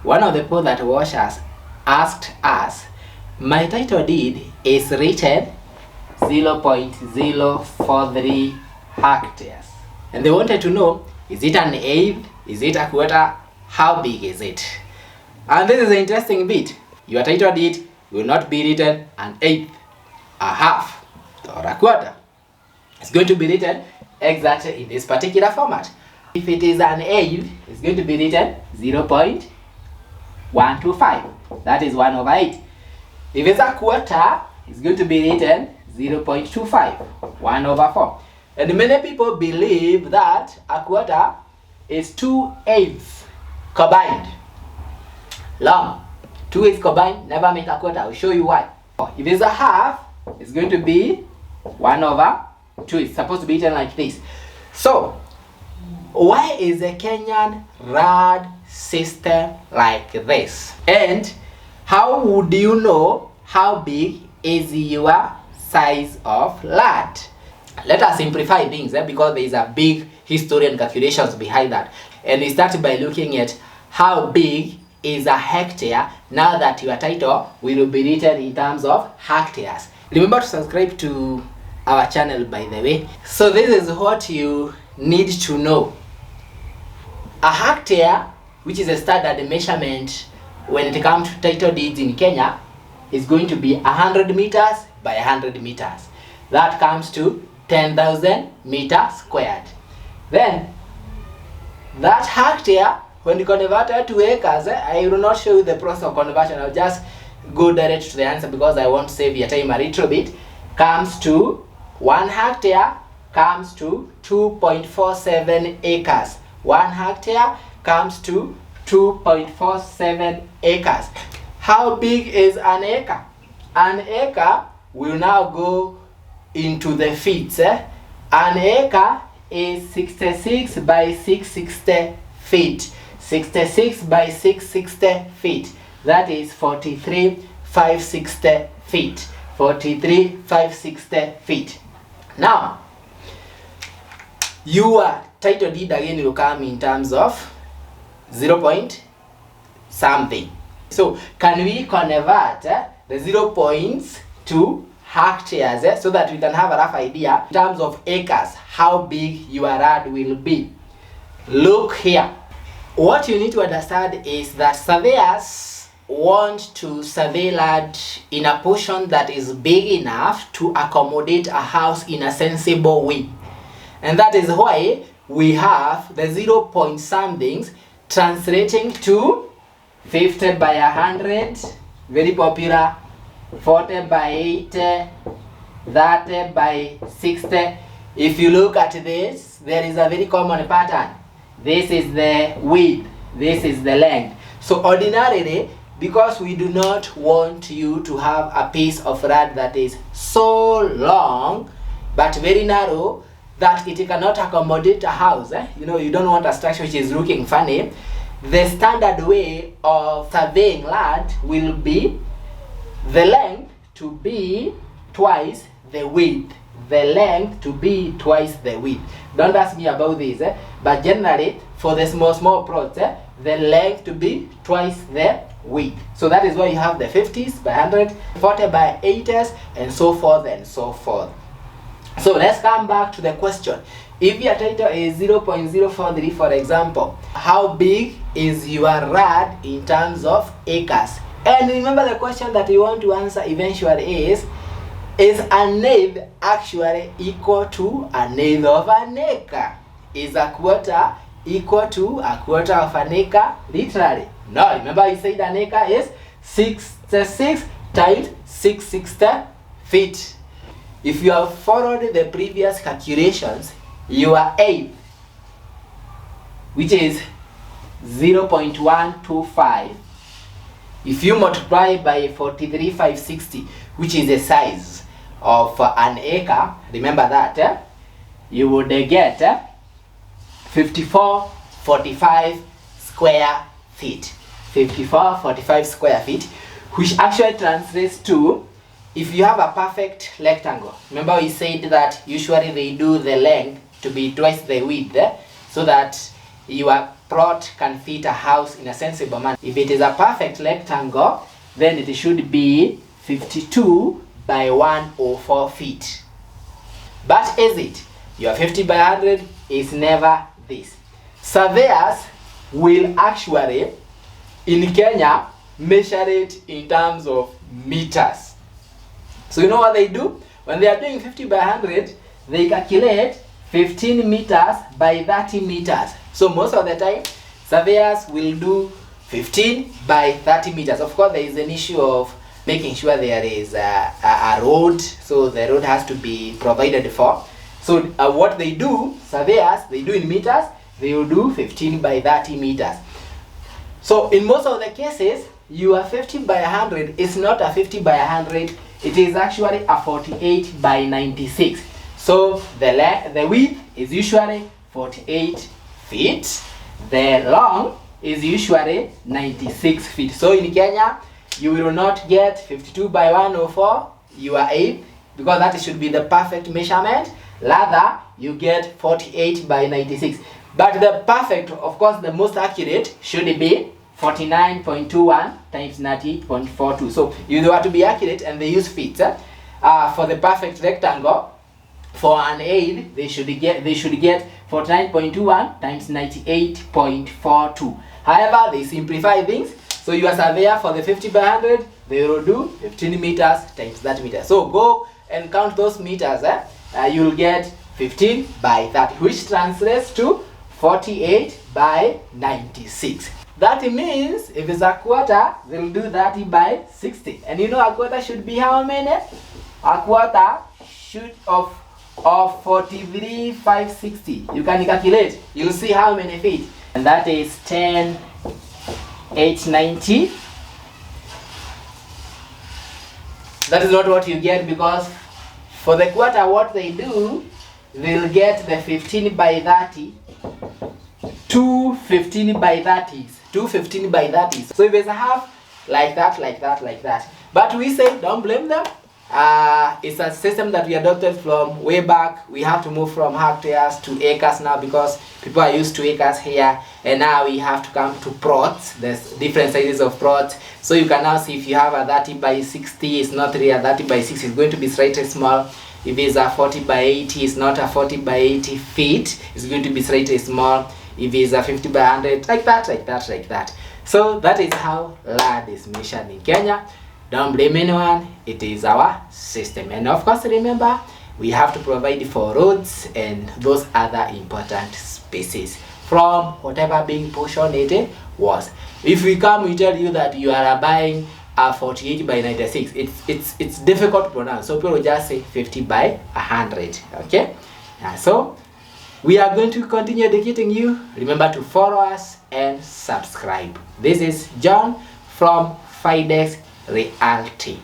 One of the people that watched us asked us, my title deed is written 0.043 hectares. And they wanted to know, is it an eighth? Is it a quarter? How big is it? And this is an interesting bit. Your title deed will not be written an eighth, a half, or a quarter. It's going to be written exactly in this particular format. If it is an eighth, it's going to be written 0.125. That is 1/8. If it's a quarter, it's going to be written 0.25, 1/4. And many people believe that a quarter is 2/8 combined. Long. 2/8 combined never make a quarter. I'll show you why. If it's a half, it's going to be 1/2. It's supposed to be written like this. So, why is the Kenyan rad system like this? And how would you know how big is your size of land? Let us simplify things because there is a big history and calculations behind that. And we start by looking at how big is a hectare now that your title will be written in terms of hectares. Remember to subscribe to our channel, by the way. So this is what you need to know. A hectare, which is a standard measurement when it comes to title deeds in Kenya, is going to be 100 meters by 100 meters. That comes to 10,000 meters squared. Then that hectare, when you convert it to acres, I will not show you the process of conversion. I'll just go direct to the answer because I want to save your time a little bit. Comes to 1 hectare comes to 2.47 acres. 1 hectare comes to 2.47 acres. How big is an acre? An acre will now go into the feet. An acre is 66 by 660 feet. 66 by 660 feet. That is 43,560 feet. 43,560 feet. Now, your title deed again will come in terms of 0 point something. So, can we convert the 0 points to hectares so that we can have a rough idea in terms of acres how big your land will be? Look here. What you need to understand is that surveyors want to survey land in a portion that is big enough to accommodate a house in a sensible way. And that is why we have the 0 point somethings translating to 50 by 100, very popular, 40 by 80, 30 by 60. If you look at this, there is a very common pattern. This is the width, this is the length. So ordinarily, because we do not want you to have a piece of land that is so long but very narrow that it cannot accommodate a house, you don't want a structure which is looking funny. The standard way of surveying land will be the length to be twice the width. The length to be twice the width. Don't ask me about this, but generally for the small plots, the length to be twice the width. So that is why you have the 50s by 100, 40 by 80s, and so forth and so forth. So let's come back to the question. If your title is 0.043, for example, how big is your land in terms of acres? And remember, the question that you want to answer eventually is an eighth actually equal to an eighth of an acre? Is a quarter equal to a quarter of an acre? Literally. No, remember I said an acre is 66 times 660 feet. If you have followed the previous calculations, your eighth, which is 0.125, if you multiply by 43,560, which is the size of an acre, remember that, you would get 5445 square feet. 5445 square feet, which actually translates to, if you have a perfect rectangle, remember we said that usually they do the length to be twice the width, so that your plot can fit a house in a sensible manner. If it is a perfect rectangle, then it should be 52 by 104 feet. But is it? Your 50 by 100 is never this. Surveyors will actually, in Kenya, measure it in terms of meters. So you know what they do? When they are doing 50 by 100, they calculate 15 meters by 30 meters. So most of the time, surveyors will do 15 by 30 meters. Of course, there is an issue of making sure there is a road, so the road has to be provided for. So what they do, surveyors, they do in meters, they will do 15 by 30 meters. So in most of the cases, your 50 by 100 is not a 50 by 100, it is actually a 48 by 96. So the width is usually 48 feet, the long is usually 96 feet. So in Kenya, you will not get 52 by 104, your eighth, because that should be the perfect measurement. Rather, you get 48 by 96. But the perfect, of course, the most accurate should be 49.21 times 98.42. So you have to be accurate, and they use feet. For the perfect rectangle, for an eighth, they should get 49.21 times 98.42. However, they simplify things. So your surveyor for the 50 by 100, they will do 15 meters times 30 meters. So go and count those meters. You'll get 15 by 30, which translates to 48 by 96. That means if it's a quarter, they'll do 30 by 60. And you know a quarter should be how many? A quarter should of 43,560. You can calculate. You'll see how many feet. And that is 10,890. That is not what you get, because for the quarter what they do, they'll get the 15 by 30, two 15 by 30s, two 15 by 30s. So if it's a half, like that, like that, like that. But we say, don't blame them. It's a system that we adopted from way back. We have to move from hectares to acres now, because people are used to acres here, and now we have to come to plots. There's different sizes of plots. So you can now see if you have a 30 by 60, it's not really a 30 by 60, it's going to be slightly small. If it's a 40 by 80, it's not a 40 by 80 feet, it's going to be slightly small. If it's a 50 by 100, like that, like that, like that. So that is how land is measured in Kenya. Don't blame anyone, it is our system. And of course, remember, we have to provide for roads and those other important spaces from whatever being portion it was. If we come, we tell you that you are buying a 48 by 96, it's difficult to pronounce, so people will just say 50 by 100. Okay, so we are going to continue educating you. Remember to follow us and subscribe. This is John from Hectares Reality.